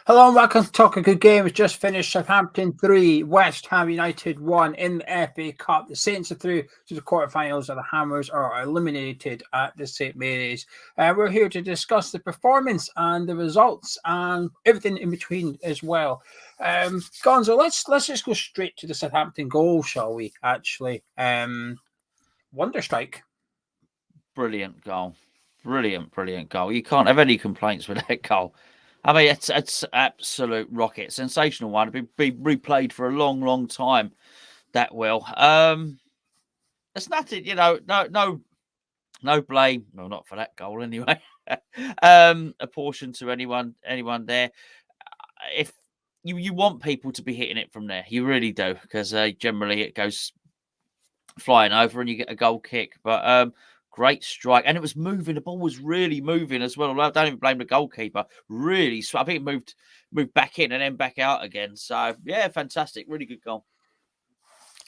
Hello and welcome to Talk a Good Game. It's just finished. Southampton 3, West Ham United 1 in the FA Cup. The Saints are through to the quarterfinals, and the Hammers are eliminated at the St Mary's. We're here to discuss the performance and the results and everything in between as well. Gonzo, let's just go straight to the Southampton goal, shall we? Actually, wonder strike. Brilliant goal. Brilliant goal. You can't have any complaints with that goal. I mean, it's absolute rocket. Sensational one. It's been replayed for a long time that well. There's nothing, no blame. Well, not for that goal anyway. Apportioned to anyone there. If you want people to be hitting it from there, you really do, because generally it goes flying over and you get a goal kick. But great strike, and it was moving. The ball was really moving as well. I don't even blame the goalkeeper. Really, I think it moved back in and then back out again. So yeah, fantastic, really good goal.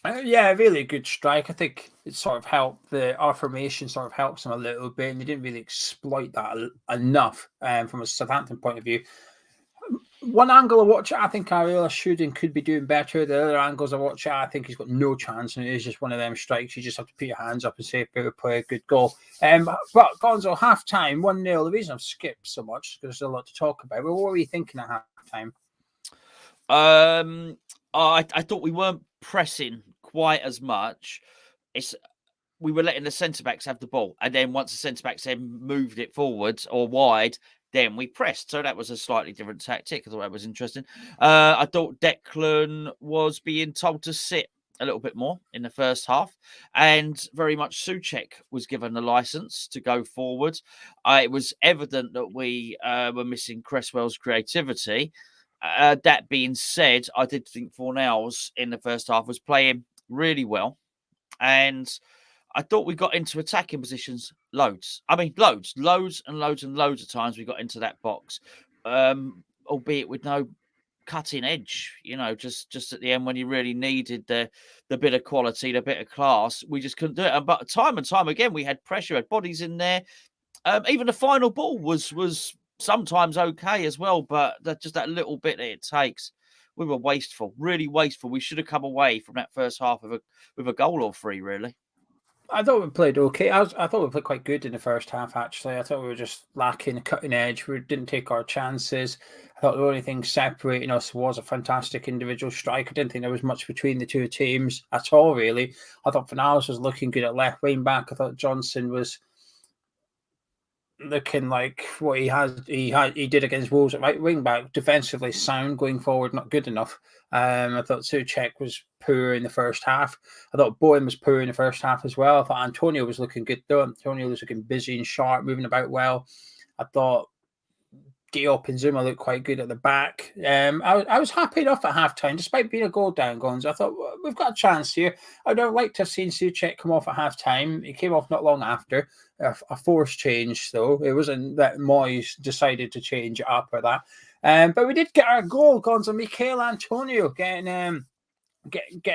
Yeah, really good strike. I think it sort of helped. Our formation sort of helps them a little bit, and they didn't really exploit that enough from a Southampton point of view. One angle I watch it, I think Ariella should and could be doing better. The other angles I watch it, I think he's got no chance, and it is just one of them strikes. You just have to put your hands up and say, "Better play a good goal." But Gonzo, half time, 1-0. The reason I've skipped so much is because there's a lot to talk about. But what were you thinking at half time? I thought we weren't pressing quite as much. We were letting the centre backs have the ball, and then once the centre backs then moved it forwards or wide, then we pressed. So that was a slightly different tactic. I thought that was interesting. I thought Declan was being told to sit a little bit more in the first half, and very much Soucek was given the license to go forward. It was evident that we were missing Cresswell's creativity. That being said, I did think Fornals in the first half was playing really well, and I thought we got into attacking positions loads. I mean, loads of times we got into that box, albeit with no cutting edge. Just at the end when you really needed the bit of quality, the bit of class, we just couldn't do it. But time and time again, we had pressure, had bodies in there. Even the final ball was sometimes okay as well, but just that little bit that it takes. We were wasteful, really wasteful. We should have come away from that first half with a goal or three, really. I thought we played okay. I thought we played quite good in the first half, actually. I thought we were just lacking cutting edge. We didn't take our chances. I thought the only thing separating us was a fantastic individual strike. I didn't think there was much between the two teams at all, really. I thought Fornals was looking good at left wing back. I thought Johnson was looking like what he did against Wolves at right wing back, defensively sound, going forward not good enough. I thought Soucek was poor in the first half. I thought Bowen was poor in the first half as well. I thought Antonio was looking good though. Antonio was looking busy and sharp, moving about well. I thought Diop and Zuma looked quite good at the back. I was happy enough at halftime, despite being a goal down, Gonzo. I thought, well, we've got a chance here. I'd have liked to have seen Soucek come off at halftime. He came off not long after. A forced change, though. It wasn't that Moyes decided to change it up or that. But we did get our goal, Gonzo. Michail Antonio getting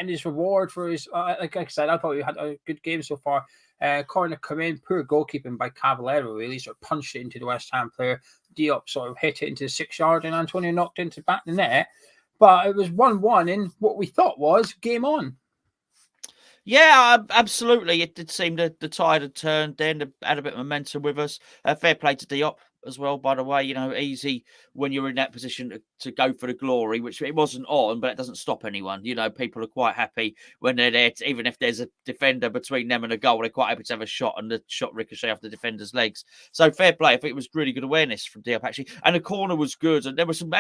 his reward for his, like I said, I thought we had a good game so far. Corner come in, poor goalkeeping by Cavallero, really sort of punched it into the West Ham player. Diop sort of hit it into the 6 yard, and Antonio knocked into the back of the net. But it was 1-1 in what we thought was game on. Yeah, absolutely. It did seem that the tide had turned then, had a bit of momentum with us. Fair play to Diop as well, by the way. Easy when you're in that position to go for the glory, which it wasn't on, but it doesn't stop anyone. People are quite happy when they're there, even if there's a defender between them and a goal, they're quite happy to have a shot, and the shot ricochet off the defender's legs. So fair play. I think it was really good awareness from Diop, actually. And the corner was good. And there were some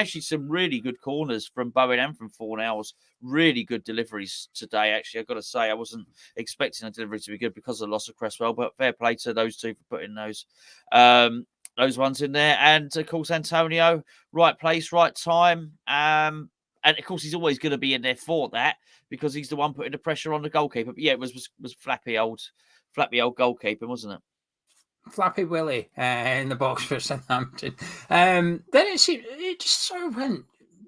really good corners from Bowen and from Fornals. Really good deliveries today, actually. I've got to say, I wasn't expecting the delivery to be good because of the loss of Cresswell, but fair play to those two for putting those ones in there. And of course, Antonio, right place, right time. And of course, he's always going to be in there for that because he's the one putting the pressure on the goalkeeper. But yeah, it was flappy old goalkeeper, wasn't it? Flappy Willie in the box for Southampton. Then it just sort of went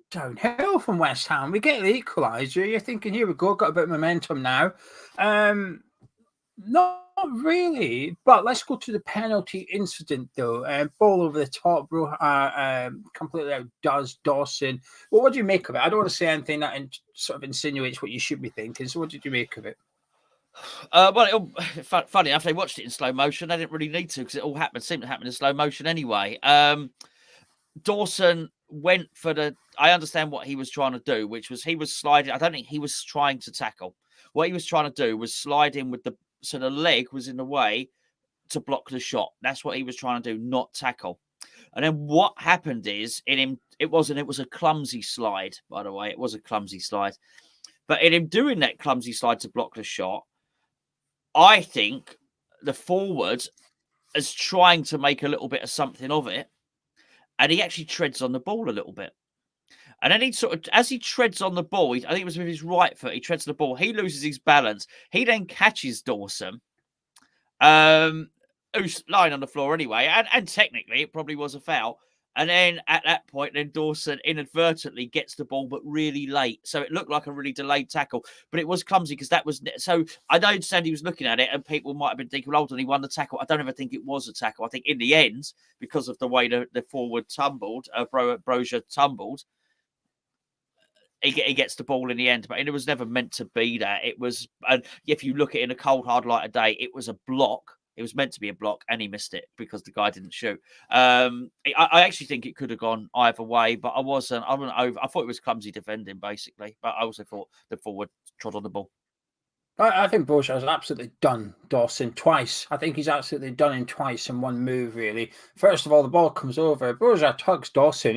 downhill from West Ham. We get the equaliser. You're thinking, here we go, got a bit of momentum now. Not Not really, but let's go to the penalty incident though. Ball over the top, bro, completely outdoes Dawson. Well, what do you make of it? I don't want to say anything that sort of insinuates what you should be thinking. So, what did you make of it? Well, funny enough, they watched it in slow motion. They didn't really need to because it all seemed to happen in slow motion anyway. Dawson went for the. I understand what he was trying to do, which was he was sliding. I don't think he was trying to tackle. What he was trying to do was slide in with so the leg was in the way to block the shot. That's what he was trying to do, not tackle. And then what happened is it was a clumsy slide, by the way. It was a clumsy slide. But in him doing that clumsy slide to block the shot, I think the forward is trying to make a little bit of something of it. And he actually treads on the ball a little bit. And then he sort of, as he treads on the ball, I think it was with his right foot, he treads on the ball. He loses his balance. He then catches Dawson, who's lying on the floor anyway. And technically, it probably was a foul. And then at that point, then Dawson inadvertently gets the ball, but really late. So it looked like a really delayed tackle, but it was clumsy because that was. So I know Sandy was looking at it, and people might have been thinking, "Well, hold on, he won the tackle." I don't ever think it was a tackle. I think in the end, because of the way the forward tumbled, Brozier tumbled, he gets the ball in the end. But it was never meant to be that. It was, and if you look at it in a cold hard light of day, it was a block. It was meant to be a block, and he missed it because the guy didn't shoot. I actually think it could have gone either way, but I wasn't over. I thought it was clumsy defending, basically. But I also thought the forward trod on the ball. I think Brozier has absolutely done Dawson twice. I think he's absolutely done him twice in one move, really. First of all, the ball comes over. Brozier tugs Dawson.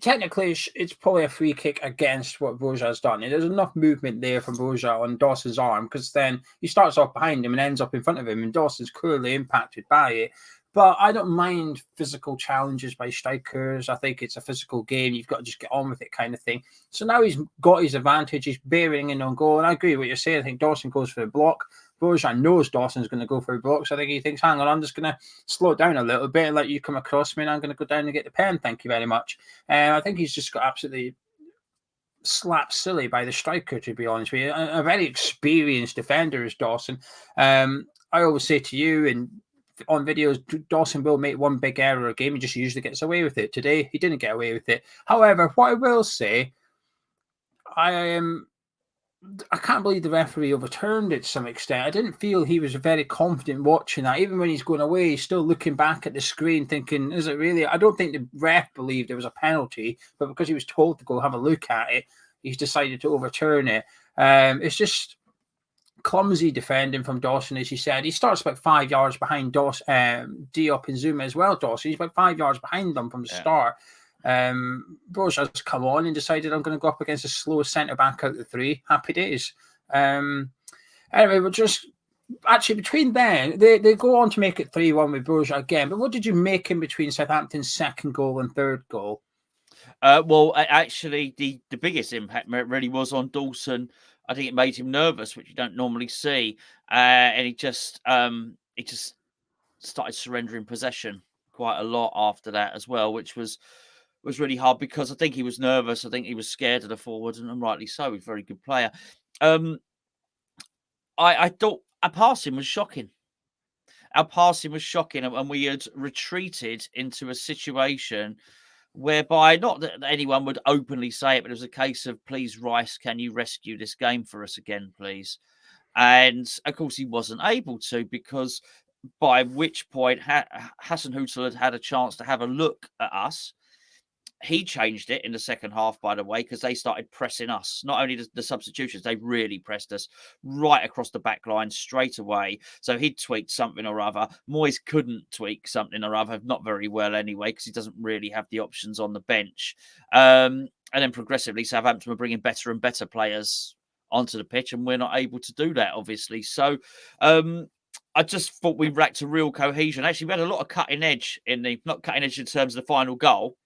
Technically, it's probably a free kick against what Brozier has done. There's enough movement there from Brozier on Dawson's arm because then he starts off behind him and ends up in front of him, and Dawson's clearly impacted by it. But I don't mind physical challenges by strikers. I think it's a physical game. You've got to just get on with it kind of thing. So now he's got his advantage. He's bearing in on goal. And I agree with what you're saying. I think Dawson goes for a block. Brozier knows Dawson's going to go for a block. So I think he thinks, hang on, I'm just going to slow it down a little bit and let you come across me. And I'm going to go down and get the pen. Thank you very much. I think he's just got absolutely slapped silly by the striker, to be honest with you. A very experienced defender is Dawson. I always say to you, and on videos, Dawson will make one big error a game. He just usually gets away with it. Today, he didn't get away with it. However, what I will say, I can't believe the referee overturned it to some extent. I didn't feel he was very confident watching that. Even when he's going away, he's still looking back at the screen thinking, is it really? I don't think the ref believed it was a penalty, but because he was told to go have a look at it, he's decided to overturn it. It's just clumsy defending from Dawson, as you said. He starts about 5 yards behind Diop and Zuma as well, Dawson. He's about 5 yards behind them from the start. Brozier's come on and decided I'm going to go up against the slowest centre-back out of the three. Happy days. Anyway, we're just... Actually, between then, they go on to make it 3-1 with Brozier again. But what did you make in between Southampton's second goal and third goal? Well, actually, the biggest impact really was on Dawson. I think it made him nervous, which you don't normally see, and he just started surrendering possession quite a lot after that as well, which was really hard because I think he was nervous. I think he was scared of the forward, and rightly so. He's a very good player. I thought our passing was shocking. Our passing was shocking, and we had retreated into a situation whereby, not that anyone would openly say it, but it was a case of, please, Rice, can you rescue this game for us again, please? And of course, he wasn't able to, because by which point Hasenhüttl had a chance to have a look at us. He changed it in the second half, by the way, because they started pressing us. Not only the substitutions, they really pressed us right across the back line straight away. So he'd tweaked something or other. Moyes couldn't tweak something or other, not very well anyway, because he doesn't really have the options on the bench. And then progressively, Southampton were bringing better and better players onto the pitch, and we're not able to do that, obviously. So I just thought we lacked a real cohesion. Actually, we had a lot of cutting edge not cutting edge in terms of the final goal,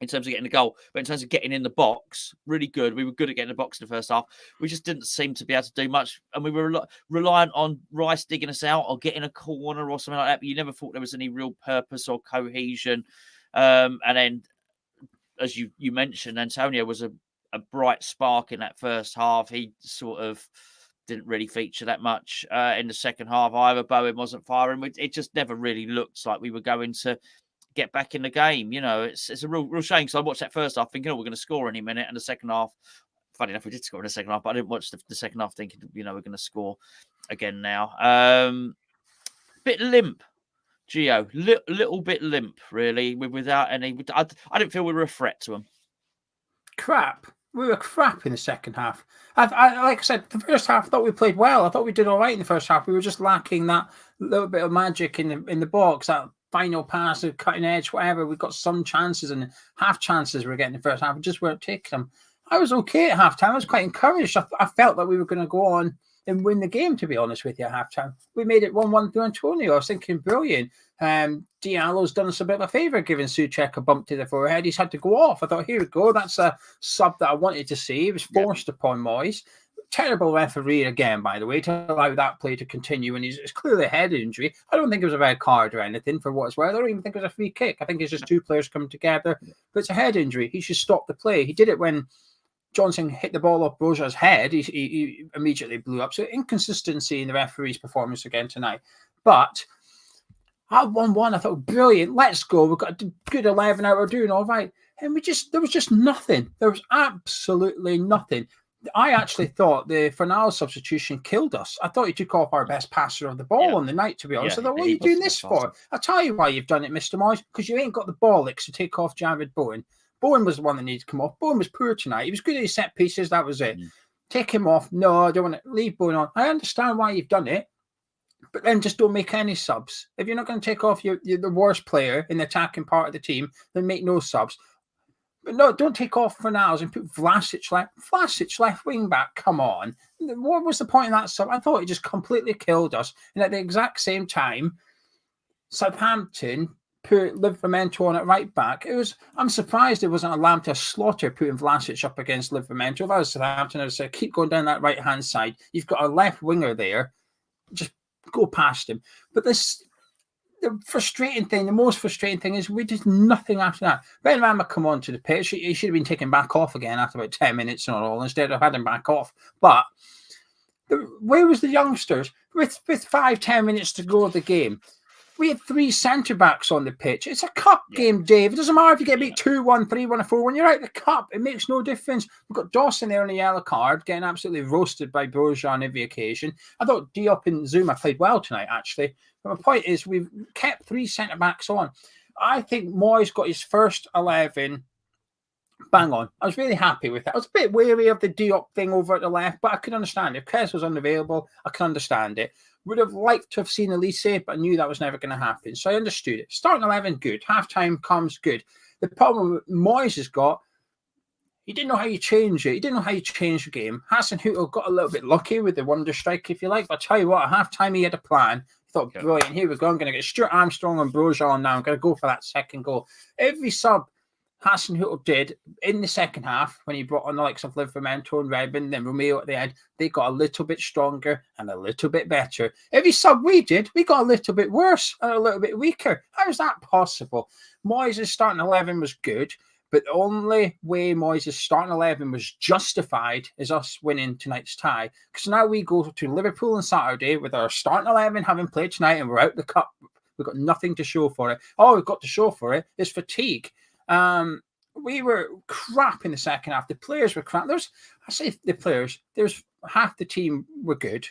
in terms of getting the goal, but in terms of getting in the box, really good. We were good at getting the box in the first half. We just didn't seem to be able to do much. And we were reliant on Rice digging us out or getting a corner or something like that. But you never thought there was any real purpose or cohesion. And then, as you mentioned, Antonio was a bright spark in that first half. He sort of didn't really feature that much in the second half either. Bowen wasn't firing. It just never really looked like we were going to get back in the game. It's a real shame. So I watched that first half thinking, we're going to score any minute. And the second half, funny enough, we did score in the second half, but I didn't watch the second half thinking, we're going to score again now. Bit limp, Geo. Little bit limp, really, without any. I didn't feel we were a threat to them. Crap. We were crap in the second half. I like I said, the first half I thought we played well. I thought we did all right in the first half. We were just lacking that little bit of magic in the box, that final pass, the cutting edge, whatever. We got some chances and half chances we were getting in the first half. We just weren't taking them. I was okay at halftime. I was quite encouraged. I felt that we were going to go on and win the game, to be honest with you, at halftime. We made it 1-1 to Antonio. I was thinking, brilliant. Diallo's done us a bit of a favour, giving Souček a bump to the forehead. He's had to go off. I thought, here we go. That's a sub that I wanted to see. It was forced upon Moyes. Terrible referee again, by the way, to allow that play to continue. And it's clearly a head injury. I don't think it was a red card or anything for what it's worth. I don't even think it was a free kick. I think it's just two players coming together. But it's a head injury. He should stop the play. He did it when Johnson hit the ball off Broja's head. He immediately blew up. So inconsistency in the referee's performance again tonight. But at 1-1, I thought, brilliant, let's go. We've got a good 11 out. We're doing all right. And there was just nothing. There was absolutely nothing. I actually thought the Fernal substitution killed us. I thought he took off our best passer of the ball on the night, to be honest. I thought, what are you doing this for? I'll tell you why you've done it, Mr. Moyes, because you ain't got the bollocks to take off Jared Bowen. Bowen was the one that needed to come off. Bowen was poor tonight. He was good at his set pieces. That was it. Take him off. No, I don't want to leave Bowen on. I understand why you've done it, but then just don't make any subs. If you're not going to take off the worst player in the attacking part of the team, then make no subs. But no, don't take off Fernals and put Vlasic left wing back. Come on. What was the point of that sub? I thought it just completely killed us. And at the exact same time, Southampton put Livramento on at right back. I'm surprised it wasn't a lamb to slaughter putting Vlasic up against Livramento. If I was Southampton, I'd say keep going down that right hand side. You've got a left winger there. Just go past him. But the most frustrating thing is we did nothing after that. Ben Rama come onto the pitch. He should have been taken back off again after about 10 minutes and all, instead of having him back off. But where was the youngsters? With 5-10 minutes to go of the game, we had 3 centre-backs on the pitch. It's a cup game, Dave. It doesn't matter if you get beat 2-1, 3-1, or 4. When you're out the cup, it makes no difference. We've got Dawson there on the yellow card, getting absolutely roasted by Broja on every occasion. I thought Diop and Zuma played well tonight, actually. But my point is, we've kept 3 centre-backs on. I think Moyes got his first 11 bang on. I was really happy with that. I was a bit wary of the Diop thing over at the left, but I could understand it. If Kes was unavailable, I could understand it. Would have liked to have seen Elise, but I knew that was never going to happen. So I understood it. Starting 11, good. Halftime comes, good. The problem Moyes has got, he didn't know how you change it. He didn't know how you change the game. Hasenhüttl got a little bit lucky with the wonder strike, if you like. But I'll tell you what, at halftime he had a plan. He thought, brilliant, here we go. I'm going to get Stuart Armstrong and Broja on now. I'm going to go for that second goal. Every sub Hasenhüttl did in the second half, when he brought on the likes of Livramento and Redmond, then Romeo at the end, they got a little bit stronger and a little bit better. Every sub we did, we got a little bit worse and a little bit weaker. How is that possible? Moyes' starting 11 was good, but the only way Moyes' starting 11 was justified is us winning tonight's tie. Because now we go to Liverpool on Saturday with our starting 11 having played tonight, and we're out the cup. We've got nothing to show for it. All we've got to show for it is fatigue. We were crap in the second half. The players were crap. There's half the team were good.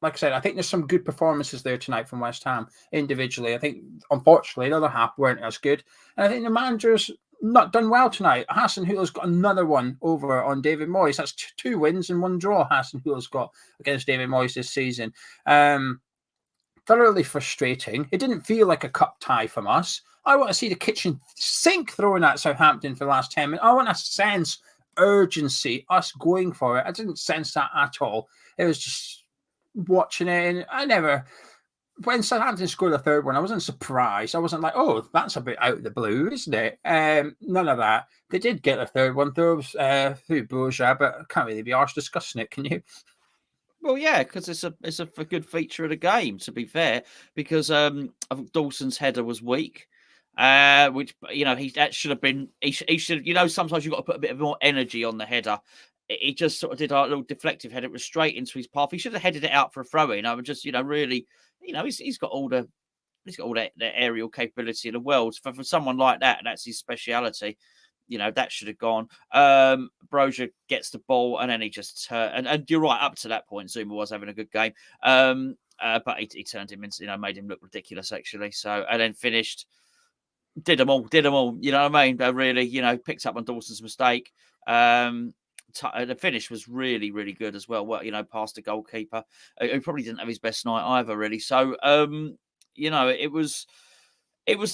Like I said, I think there's some good performances there tonight from West Ham individually. I think, unfortunately, the other half weren't as good. And I think the manager's not done well tonight. Hasenhüttl's got another one over on David Moyes. That's 2 wins and 1 draw Hasenhüttl's got against David Moyes this season. Thoroughly frustrating. It didn't feel like a cup tie from us. I want to see the kitchen sink throwing at Southampton for the last 10 minutes. I want to sense urgency, us going for it. I didn't sense that at all. It was just watching it. And when Southampton scored the third one, I wasn't surprised. I wasn't like, oh, that's a bit out of the blue, isn't it? None of that. They did get the third one through Broja, but I can't really be arsed discussing it, can you? Well, yeah, because it's a good feature of the game, to be fair, because I think Dawson's header was weak. Which, that should have been, he should, sometimes you've got to put a bit more energy on the header he just sort of did a little deflective header. It was straight into his path. He should have headed it out for a throw in. I would just, really, he's got all the aerial capability in the world. For someone like that, that's his speciality. That should have gone. Brozier gets the ball and then he just and you're right, up to that point, Zuma was having a good game. But he turned him into, made him look ridiculous actually. So, and then finished, did them all. You know what I mean? Really, picked up on Dawson's mistake. The finish was really, really good as well. Past the goalkeeper, who probably didn't have his best night either, really. So, it was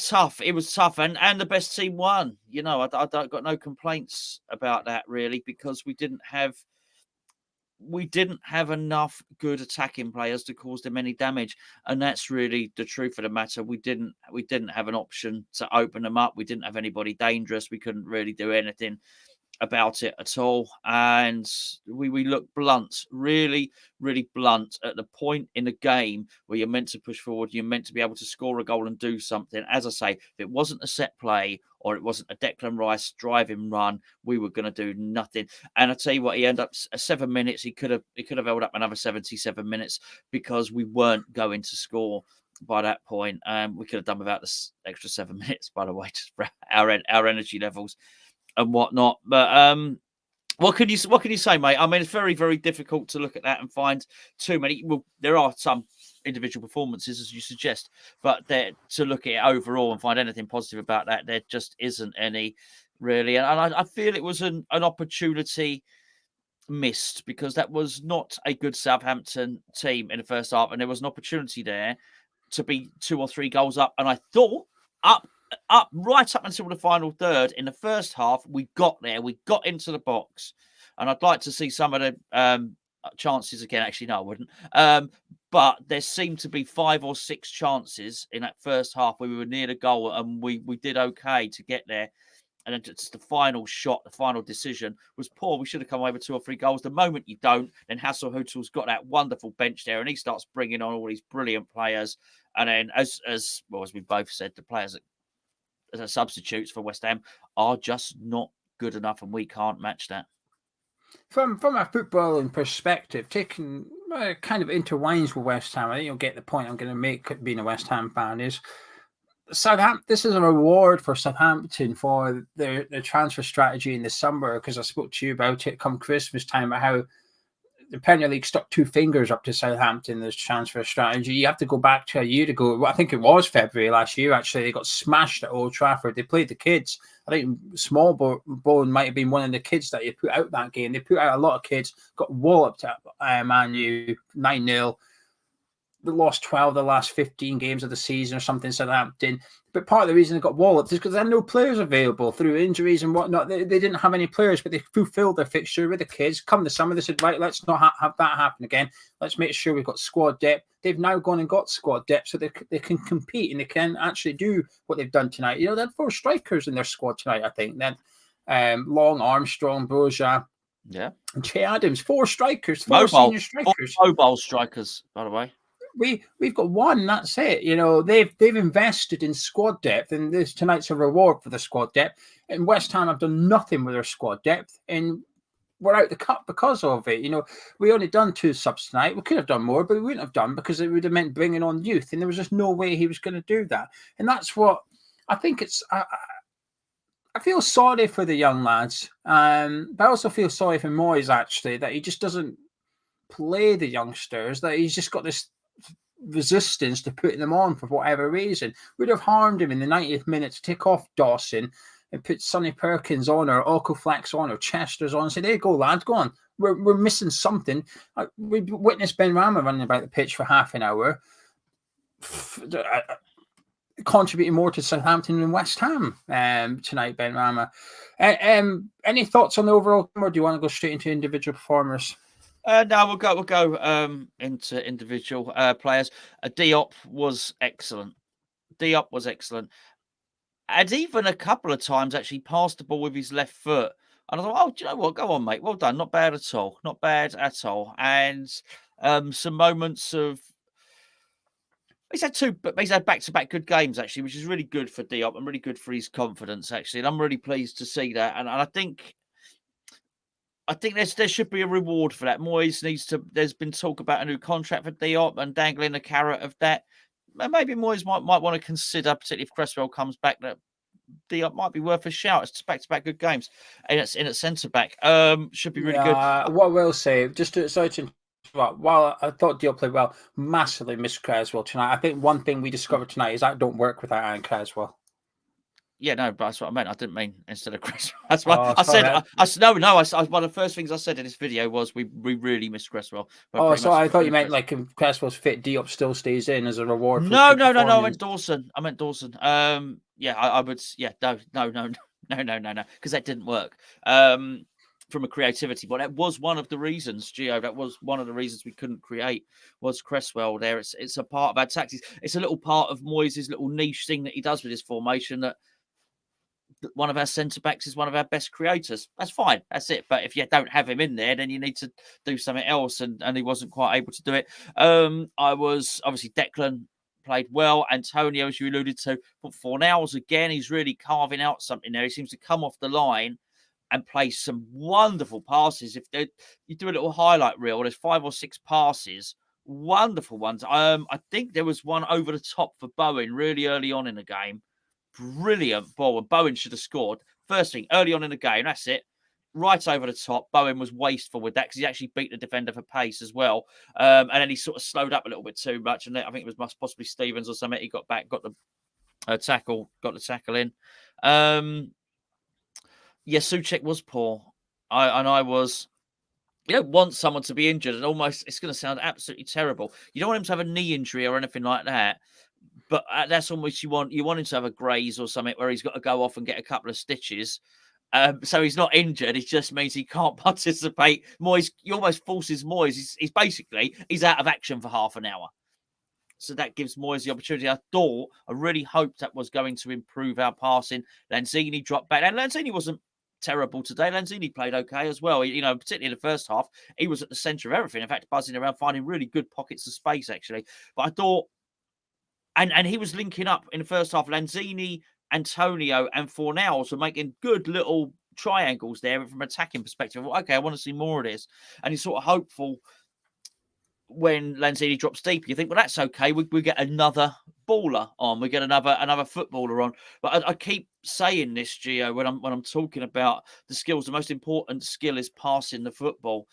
tough. It was tough, and the best team won. I got no complaints about that really, because we didn't have enough good attacking players to cause them any damage, and that's really the truth of the matter. We didn't have an option to open them up. We didn't have anybody dangerous. We couldn't really do anything about it at all, and we looked blunt, really, really blunt at the point in the game where you're meant to push forward, you're meant to be able to score a goal and do something. As I say, if it wasn't a set play or it wasn't a Declan Rice driving run, we were going to do nothing. And I tell you what, he ended up 7 minutes. He could have held up another 77 minutes because we weren't going to score by that point. We could have done without this extra 7 minutes, by the way, just for our energy levels and whatnot. But what can you say, mate? I mean, it's very, very difficult to look at that and find too many. Well, there are some individual performances, as you suggest, but to look at it overall and find anything positive about that, there just isn't any really. And I feel it was an opportunity missed, because that was not a good Southampton team in the first half, and there was an opportunity there to be 2 or 3 goals up. And I thought right up until the final third in the first half, we got there, we got into the box, and I'd like to see some of the chances again. Actually, no, I wouldn't. But there seemed to be 5 or 6 chances in that first half where we were near the goal, and we did okay to get there. And then just the final shot, the final decision was poor. We should have come away with 2 or 3 goals. The moment you don't, then Hasenhüttl's got that wonderful bench there, and he starts bringing on all these brilliant players. And then, as we both said, the players as substitutes for West Ham are just not good enough, and we can't match that. From a footballing perspective, taking kind of intertwines with West Ham, I think you'll get the point I'm going to make being a West Ham fan, is Southampton. This is a reward for Southampton for their transfer strategy in the summer, because I spoke to you about it come Christmas time, about how the Premier League stuck 2 fingers up to Southampton, this transfer strategy. You have to go back to a year ago. I think it was February last year, actually. They got smashed at Old Trafford. They played the kids. I think Smallbone might have been one of the kids that you put out that game. They put out a lot of kids, got walloped at Man U 9-0. They lost 12 of the last 15 games of the season or something, Southampton. But part of the reason they got walloped is because they had no players available through injuries and whatnot. They didn't have any players, but they fulfilled their fixture with the kids. Come the summer, they said, right, let's not have that happen again. Let's make sure we've got squad depth. They've now gone and got squad depth, so they can compete and they can actually do what they've done tonight. They had 4 strikers in their squad tonight, I think. Then Long, Armstrong, Brozier, and Che Adams. 4 strikers, 4 senior strikers. 4 mobile strikers, by the way. We've got 1. That's it. They've invested in squad depth, and this tonight's a reward for the squad depth. And West Ham have done nothing with their squad depth, and we're out the cup because of it. We only done 2 subs tonight. We could have done more, but we wouldn't have done, because it would have meant bringing on youth, and there was just no way he was going to do that. And that's what I think. I feel sorry for the young lads, but I also feel sorry for Moyes, actually, that he just doesn't play the youngsters, that he's just got this resistance to putting them on for whatever reason. Would have harmed him in the 90th minute to take off Dawson and put Sonny Perkins on, or Okoflex on, or Chester's on, and say, there you go, lads, go on. We're missing something. We witnessed Ben Rama running about the pitch for half an hour, contributing more to Southampton than West Ham tonight, Ben Rama. Any thoughts on the overall game, or do you want to go straight into individual performers? No, we'll go into individual players. Diop was excellent. And even a couple of times actually passed the ball with his left foot. And I thought, oh, do you know what? Go on, mate. Well done. Not bad at all. Not bad at all. And some moments of... He's had back-to-back good games, actually, which is really good for Diop and really good for his confidence, actually. And I'm really pleased to see that. And I think I think there should be a reward for that. Moyes needs to. There's been talk about a new contract for Diop and dangling the carrot of that. Maybe Moyes might want to consider, particularly if Cresswell comes back, that Diop might be worth a shout. It's back-to-back good games, and it's in at centre back. Should be really good. What I will say, just to sorry to interrupt, while I thought Diop played well, massively missed Cresswell tonight. I think one thing we discovered tonight is that don't work without Aaron Cresswell. Yeah, no, but that's what I meant. I didn't mean instead of Cresswell. That's what I said. One of the first things I said in this video was we really missed Cresswell. I thought you meant like if Cresswell's fit, Diop still stays in as a reward. For no. I meant Dawson. Yeah, I would. Yeah, no, because that didn't work. From a creativity, but that was one of the reasons, Geo. That was one of the reasons we couldn't create was Cresswell there. It's a part of our tactics. It's a little part of Moyes' little niche thing that he does with his formation that one of our centre backs is one of our best creators. That's fine. That's it. But if you don't have him in there, then you need to do something else. And he wasn't quite able to do it. I was obviously Declan played well. Antonio, as you alluded to, but Fornals again, he's really carving out something there. He seems to come off the line and play some wonderful passes. If you do a little highlight reel, there's 5 or 6 passes, wonderful ones. I think there was one over the top for Bowen really early on in the game. Brilliant ball, and Bowen should have scored. First thing, early on in the game, that's it. Right over the top. Bowen was wasteful with that because he actually beat the defender for pace as well. And then he sort of slowed up a little bit too much. And I think it was possibly Stevens or something. He got back, got the tackle in. Yeah, Souček was poor. I was. You don't want someone to be injured, and almost it's going to sound absolutely terrible. You don't want him to have a knee injury or anything like that. But that's almost you want him to have a graze or something where he's got to go off and get a couple of stitches. So he's not injured. It just means he can't participate. Moyes, he almost forces Moyes. He's out of action for half an hour. So that gives Moyes the opportunity. I really hoped that was going to improve our passing. Lanzini dropped back. And Lanzini wasn't terrible today. Lanzini played okay as well. Particularly in the first half, he was at the centre of everything. In fact, buzzing around, finding really good pockets of space, actually. But I thought, and he was linking up in the first half. Lanzini, Antonio, and Fornals were making good little triangles there from an attacking perspective. Okay, I want to see more of this. And he's sort of hopeful when Lanzini drops deep. You think, well, that's okay. We get another baller on. We get another footballer on. But I keep saying this, Geo, when I'm talking about the skills. The most important skill is passing the football.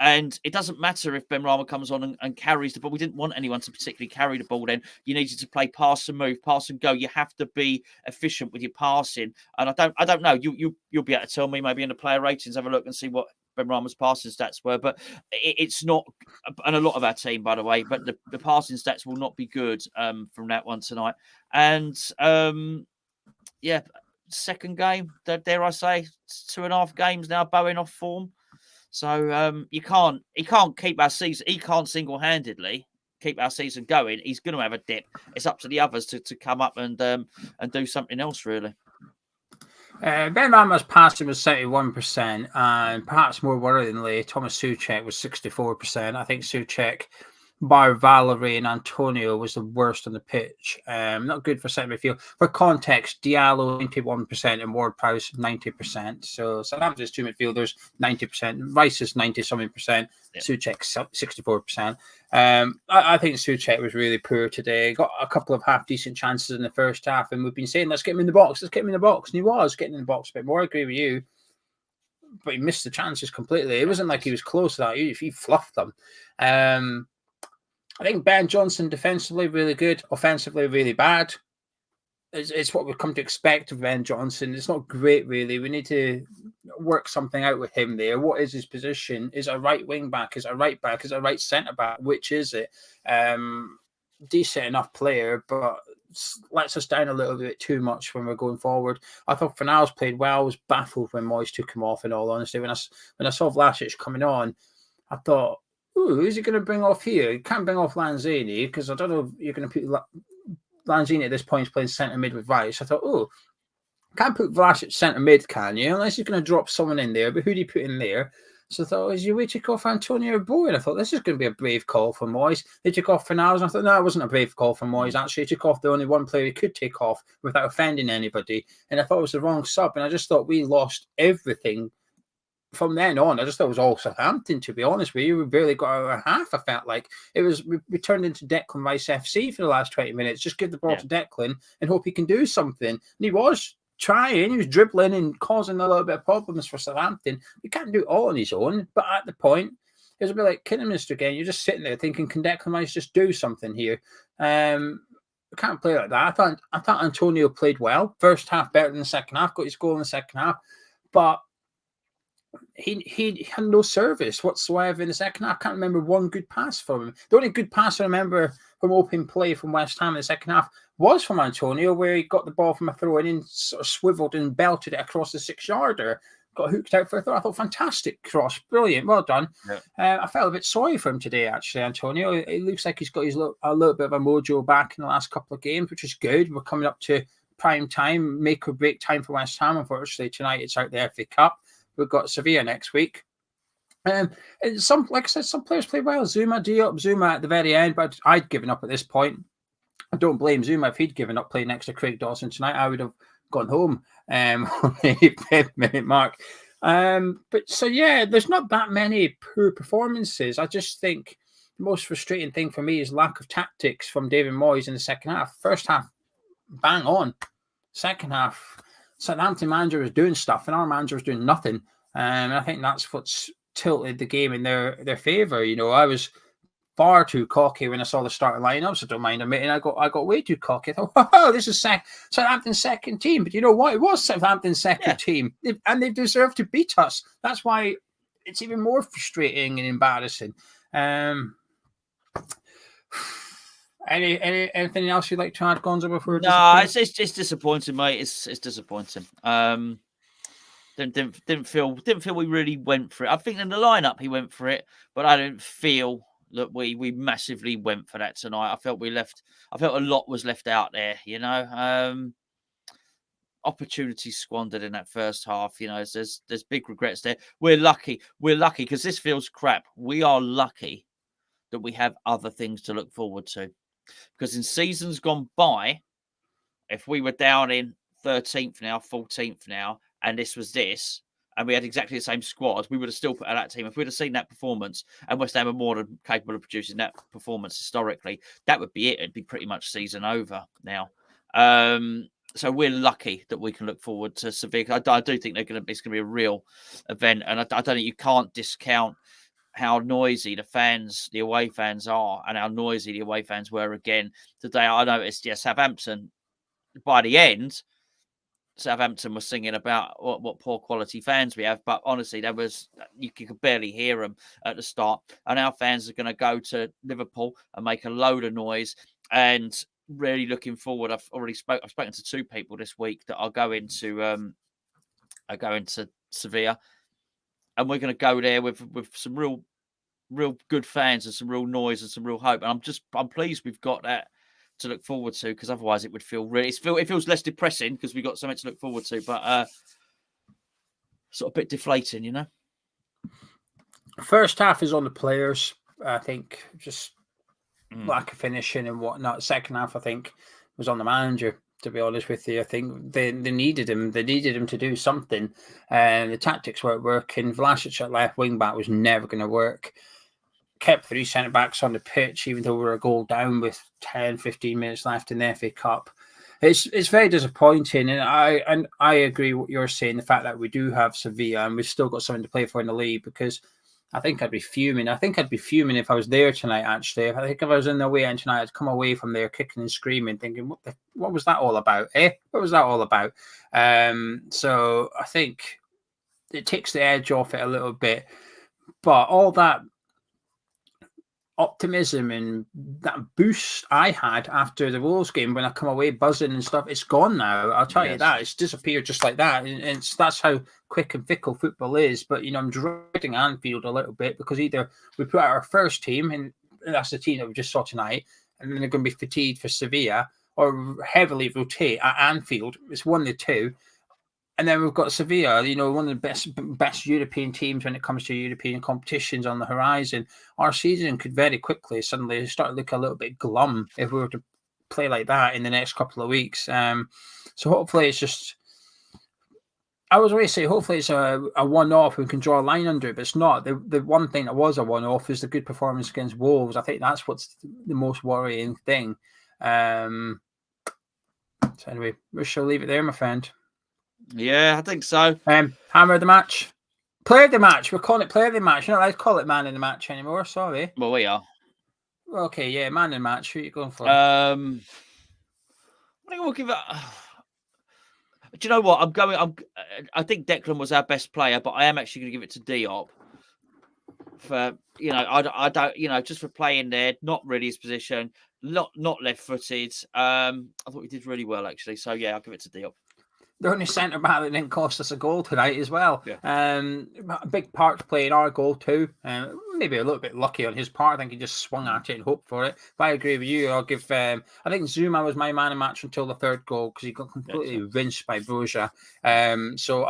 And it doesn't matter if Benrahma comes on and carries the ball. We didn't want anyone to particularly carry the ball then. You needed to play pass and move, pass and go. You have to be efficient with your passing. And I don't know. You'll be able to tell me maybe in the player ratings, have a look and see what Benrahma's passing stats were. But it's not, and a lot of our team, by the way, but the passing stats will not be good from that one tonight. And second game, dare I say, 2.5 games now, Bowen off form. So he can't keep our season. He can't single-handedly keep our season going. He's going to have a dip. It's up to the others to come up and do something else, really. Benrahma's passing was 71%, and perhaps more worryingly, Thomas Souček was 64%. I think Souček, bar Valerie and Antonio, was the worst on the pitch. Not good for centre midfield. For context, Diallo 91% and Ward-Prowse 90%. So Southampton's 2 midfielders 90%. Rice is 90-something%. Yeah. Souček 64%. I think Souček was really poor today. Got a couple of half decent chances in the first half, and we've been saying, let's get him in the box. Let's get him in the box. And he was getting in the box a bit more. I agree with you. But he missed the chances completely. It wasn't like he was close to that. He fluffed them. I think Ben Johnson defensively really good, offensively really bad. It's what we've come to expect of Ben Johnson. It's not great, really. We need to work something out with him there. What is his position? Is it a right wing back? Is it a right back? Is it a right centre back? Which is it? Decent enough player, but lets us down a little bit too much when we're going forward. I thought Fornals played well. I was baffled when Moyes took him off, in all honesty. When I saw Vlasic coming on, I thought, who's he going to bring off here? You can't bring off Lanzini because I don't know if you're going to put Lanzini at this point is playing centre mid with Rice. I thought, can't put Vlasic centre mid, can you? Unless you're going to drop someone in there. But who do you put in there? So I thought, is your way to take off Antonio Bowen? I thought, this is going to be a brave call for Moyes. They took off Fornals, and I thought, no, it wasn't a brave call for Moyes. Actually, he took off the only one player he could take off without offending anybody. And I thought it was the wrong sub. And I just thought we lost everything from then on, I just thought it was all Southampton, to be honest with you. We barely got out of half, I felt like. We turned into Declan Rice FC for the last 20 minutes. Just give the ball to Declan and hope he can do something. And he was trying, he was dribbling and causing a little bit of problems for Southampton. He can't do it all on his own, but at the point, it was a bit like Kidderminster again. You're just sitting there thinking, can Declan Rice just do something here? We can't play like that. I thought Antonio played well. First half better than the second half, got his goal in the second half, but he had no service whatsoever in the second half. I can't remember one good pass from him. The only good pass I remember from open play from West Ham in the second half was from Antonio, where he got the ball from a throw and sort of swiveled and belted it across the 6-yarder. Got hooked out for a throw. I thought fantastic cross, brilliant, well done. I felt a bit sorry for him today, actually, Antonio. It looks like he's got a little bit of a mojo back in the last couple of games, which is good. We're coming up to prime time, make or break time for West Ham. Unfortunately, tonight it's out the FA Cup. We've got Sevilla next week. And like I said, some players play well. Zuma at the very end, but I'd given up at this point. I don't blame Zuma. If he'd given up playing next to Craig Dawson tonight, I would have gone home on the 5th-minute mark. But so, yeah, there's not that many poor performances. I just think the most frustrating thing for me is lack of tactics from David Moyes in the second half. First half, bang on. Second half, Southampton manager was doing stuff and our manager was doing nothing. And I think that's what's tilted the game in their favour. You know, I was far too cocky when I saw the starting lineups. I don't mind admitting I got way too cocky. I thought, wow, this is Southampton's second team. But you know what? It was Southampton's second team. And they deserve to beat us. That's why it's even more frustrating and embarrassing. Anything else you'd like to add, Gonzo, before? No, it's disappointing, mate. It's disappointing. Didn't feel we really went for it. I think in the lineup he went for it, but I didn't feel that we massively went for that tonight. I felt a lot was left out there. You know, opportunities squandered in that first half. You know, there's big regrets there. We're lucky because this feels crap. We are lucky that we have other things to look forward to. Because in seasons gone by, if we were down in 13th now, 14th now, and this was this, and we had exactly the same squad, we would have still put out that team. If we'd have seen that performance, and West Ham are more than capable of producing that performance historically, that would be it. It'd be pretty much season over now. So we're lucky that we can look forward to Sevilla. I do think it's going to be a real event, and I don't think you can't discount how noisy the away fans are, and how noisy the away fans were again today. I noticed, Southampton, by the end, Southampton was singing about what poor quality fans we have, but honestly, you could barely hear them at the start. And our fans are going to go to Liverpool and make a load of noise. And really looking forward. I've spoken to 2 people this week that are going to Sevilla. And we're going to go there with some real good fans and some real noise and some real hope. And I'm pleased we've got that to look forward to, because otherwise it would feel it feels less depressing because we've got something to look forward to, but sort of a bit deflating, you know. First half is on the players. I think just lack of finishing and whatnot. Second half, I think, was on the manager. To be honest with you, I think they needed him. They needed him to do something, and the tactics weren't working. Vlasic at left wing back was never going to work. Kept 3 centre backs on the pitch, even though we were a goal down with 10, 15 minutes left in the FA Cup. It's very disappointing, and I agree with what you're saying. The fact that we do have Sevilla and we've still got something to play for in the league, because I think I'd be fuming. I think I'd be fuming if I was there tonight, actually. I think if I was in the away end tonight, I'd come away from there kicking and screaming, thinking, what was that all about, eh? What was that all about? So I think it takes the edge off it a little bit. But all that optimism and that boost I had after the Wolves game, when I come away buzzing and stuff, it's gone now. I'll tell you that. It's disappeared just like that. And that's how quick and fickle football is. But, you know, I'm dreading Anfield a little bit, because either we put out our first team, and that's the team that we just saw tonight, and then they're going to be fatigued for Sevilla, or heavily rotate at Anfield. It's one of the two. And then we've got Sevilla, you know, one of the best European teams when it comes to European competitions on the horizon. Our season could very quickly suddenly start to look a little bit glum if we were to play like that in the next couple of weeks. So hopefully it's just I was going to say, hopefully it's a one-off. We can draw a line under it, but it's not. The one thing that was a one-off is the good performance against Wolves. I think that's what's the most worrying thing. So anyway, we shall leave it there, my friend. Yeah, I think so. Hammer of the match. Player of the match. We're calling it player of the match. You're not allowed to call it man of the match anymore. Sorry. Well, we are. Okay, yeah, man of the match. Who are you going for? I think we'll give it. Do you know what? I think Declan was our best player, but I am actually going to give it to Diop for I don't just for playing there, not really his position, not left-footed. I thought he did really well actually. So yeah, I'll give it to Diop. The only centre back that didn't cost us a goal tonight as well. Yeah. A big part to play in our goal too. Maybe a little bit lucky on his part. I think he just swung at it and hoped for it. But I agree with you. I'll give. I think Zuma was my man of match until the third goal because he got completely rinsed by Broja. So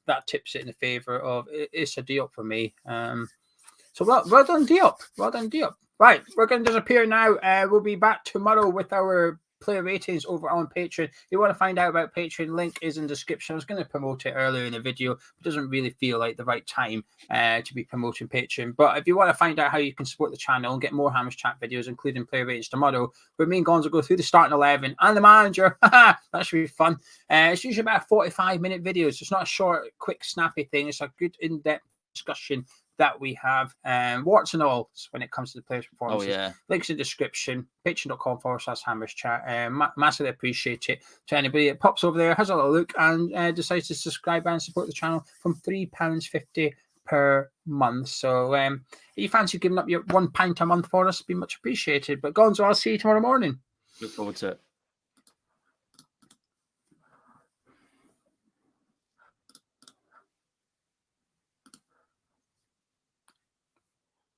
that tips it in the favour of Issa Diop for me. So well done, Diop. Well done, Diop. Right, we're going to disappear now. We'll be back tomorrow with our player ratings over on Patreon. If you want to find out about Patreon, link is in the description. I was going to promote it earlier in the video. It doesn't really feel like the right time to be promoting Patreon. But if you want to find out how you can support the channel and get more Hammers Chat videos, including player ratings tomorrow, where me and Gonzo go through the starting 11 and the manager, that should be fun. It's usually about 45-minute videos. It's not a short, quick, snappy thing. It's a good in-depth discussion that we have, warts and all when it comes to the players' performances. Oh, yeah. Links in the description, patreon.com/Hammers Chat. Massively appreciate it to anybody that pops over there, has a little look, and decides to subscribe and support the channel from £3.50 per month. So if you fancy giving up your £1 a month for us, it'd be much appreciated. But Gonzo, I'll see you tomorrow morning. Look forward to it.